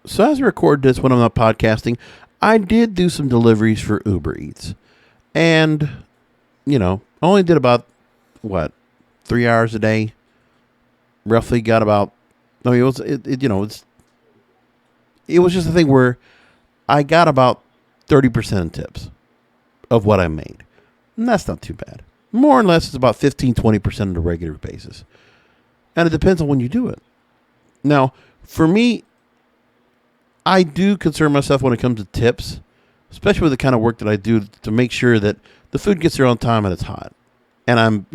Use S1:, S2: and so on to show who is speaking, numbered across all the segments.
S1: So as I record this when I'm not podcasting, I did do some deliveries for Uber Eats. And, I only did about, 3 hours a day. Roughly got about, it was just a thing where I got about 30% in tips of what I made. And that's not too bad. More or less, it's about 15-20% on a regular basis. And it depends on when you do it. Now, for me, I do concern myself when it comes to tips, especially with the kind of work that I do to make sure that the food gets there on time and it's hot. And I'm,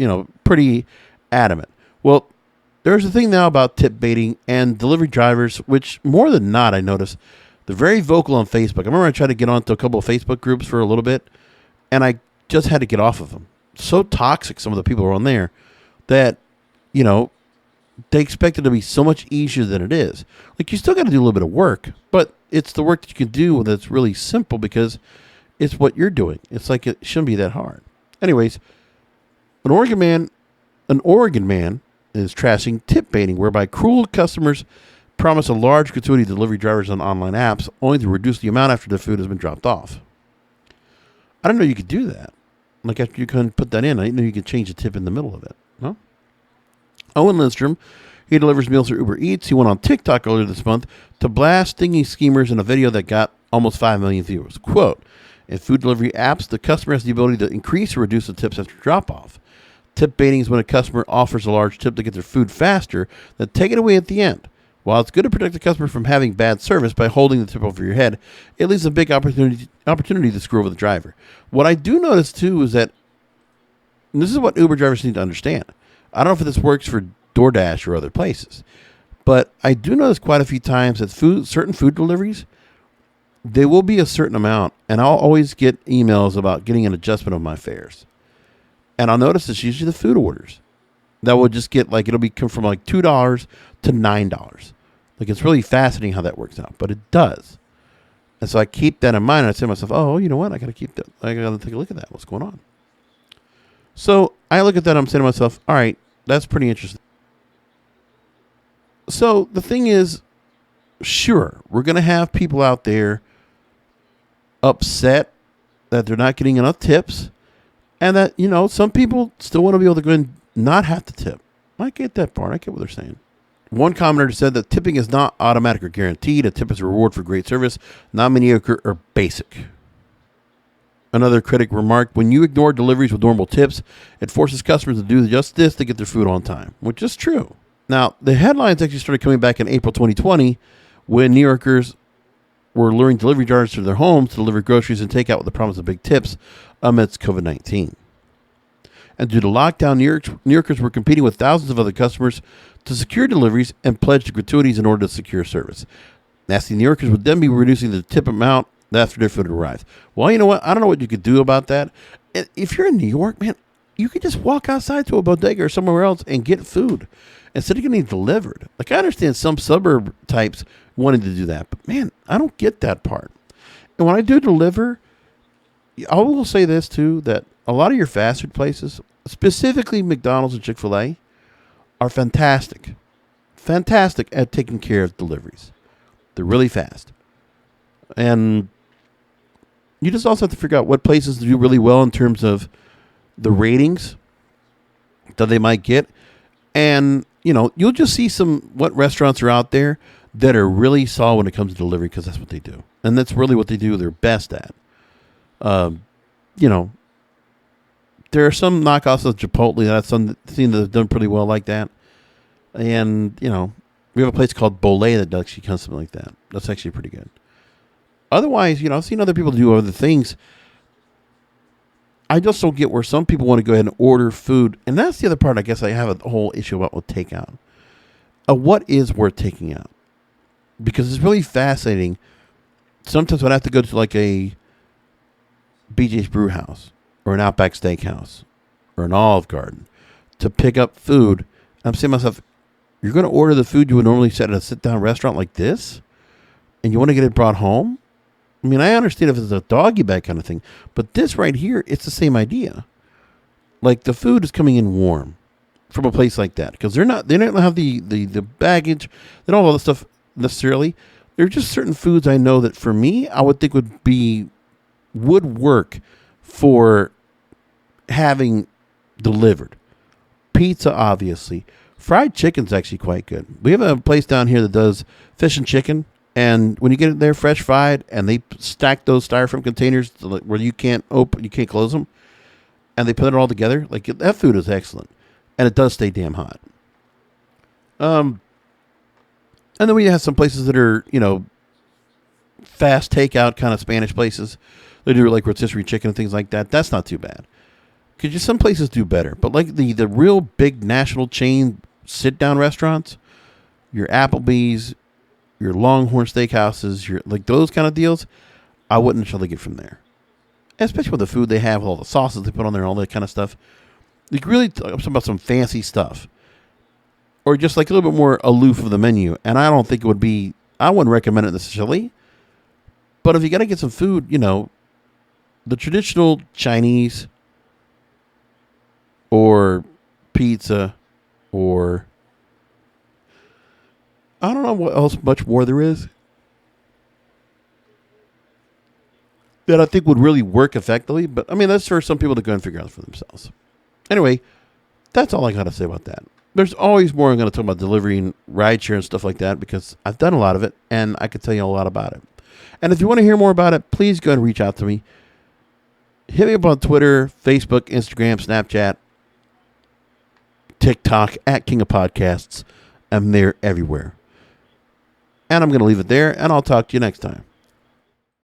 S1: pretty adamant. Well, there's a thing now about tip baiting and delivery drivers, which more than not, I notice, they're very vocal on Facebook. I remember I tried to get onto a couple of Facebook groups for a little bit, and I just had to get off of them. So toxic, some of the people who are on there, that, they expect it to be so much easier than it is. Like, you still got to do a little bit of work, but it's the work that you can do that's really simple because it's what you're doing. It's like it shouldn't be that hard. Anyways, an Oregon man is trashing tip baiting, whereby cruel customers promise a large gratuity to delivery drivers on online apps only to reduce the amount after the food has been dropped off. I didn't know you could do that. Like, after you can put that in, I didn't know you could change the tip in the middle of it. No? Owen Lindstrom, he delivers meals through Uber Eats. He went on TikTok earlier this month to blast stinging schemers in a video that got almost 5 million views. Quote, in food delivery apps, the customer has the ability to increase or reduce the tips after drop-off. Tip baiting is when a customer offers a large tip to get their food faster, then take it away at the end. While it's good to protect the customer from having bad service by holding the tip over your head, it leaves a big opportunity to screw over the driver. What I do notice, too, is that, and this is what Uber drivers need to understand. I don't know if this works for DoorDash or other places, but I do notice quite a few times that certain food deliveries, there will be a certain amount, and I'll always get emails about getting an adjustment of my fares. And I'll notice it's usually the food orders that will just get it'll be come from $2 to $9. Like, it's really fascinating how that works out, but it does. And so I keep that in mind. And I say to myself, oh, you know what? I got to keep that. I got to take a look at that. What's going on? So I look at that. I'm saying to myself, all right, that's pretty interesting. So the thing is, sure, we're going to have people out there upset that they're not getting enough tips, and that, some people still want to be able to go and not have to tip. I get that part. I get what they're saying. One commenter said that tipping is not automatic or guaranteed. A tip is a reward for great service, not mediocre or basic. Another critic remarked, when you ignore deliveries with normal tips, it forces customers to do just this to get their food on time, which is true. Now, the headlines actually started coming back in April 2020 when New Yorkers were luring delivery drivers to their homes to deliver groceries and takeout with the promise of big tips amidst COVID-19. And due to lockdown, New Yorkers were competing with thousands of other customers to secure deliveries and pledged gratuities in order to secure service. Nasty New Yorkers would then be reducing the tip amount after their food arrived. Well, you know what? I don't know what you could do about that. If you're in New York, man, you could just walk outside to a bodega or somewhere else and get food instead of getting it delivered. Like, I understand some suburb types wanting to do that, but man, I don't get that part. And when I do deliver, I will say this too, that a lot of your fast food places, specifically McDonald's and Chick-fil-A, are fantastic at taking care of deliveries. They're really fast. And you just also have to figure out what places do really well in terms of the ratings that they might get. And, you'll just see what restaurants are out there that are really solid when it comes to delivery, because that's what they do. And that's really what they do. They're best at. There are some knockoffs of Chipotle that I've seen that have done pretty well like that. And, we have a place called Bolé that does actually something like that. That's actually pretty good. Otherwise, I've seen other people do other things. I just don't get where some people want to go ahead and order food. And that's the other part, I guess, I have a whole issue about with takeout. What is worth taking out? Because it's really fascinating. Sometimes when I have to go to a BJ's Brew House or an Outback Steakhouse or an Olive Garden to pick up food, I'm saying to myself, you're going to order the food you would normally set at a sit-down restaurant like this, and you want to get it brought home? I mean, I understand if it's a doggy bag kind of thing, but this right here, it's the same idea. Like, the food is coming in warm from a place like that, because they don't have the baggage, they don't have all the stuff necessarily. There are just certain foods I know that for me, I would think would work for having delivered. Pizza, obviously. Fried chicken's actually quite good. We have a place down here that does fish and chicken, and when you get it there fresh fried, and they stack those styrofoam containers where you can't close them, and they put it all together. Like, that food is excellent, and it does stay damn hot. And then we have some places that are, fast takeout kind of Spanish places. They do like rotisserie chicken and things like that. That's not too bad. Because some places do better. But like the real big national chain sit-down restaurants, your Applebee's, your Longhorn Steakhouses, your like those kind of deals, I wouldn't necessarily get from there. Especially with the food they have, with all the sauces they put on there, all that kind of stuff. You can really talk about some fancy stuff. Or just like a little bit more aloof of the menu. And I don't think it would be, I wouldn't recommend it necessarily. But if you got to get some food, the traditional Chinese or pizza or I don't know what else much more there is that I think would really work effectively. But I mean, that's for some people to go and figure out for themselves. Anyway, that's all I got to say about that. There's always more I'm going to talk about delivering rideshare and stuff like that because I've done a lot of it and I could tell you a lot about it. And if you want to hear more about it, please go and reach out to me. Hit me up on Twitter, Facebook, Instagram, Snapchat, TikTok, at King of Podcasts. I'm there everywhere. And I'm going to leave it there, and I'll talk to you next time.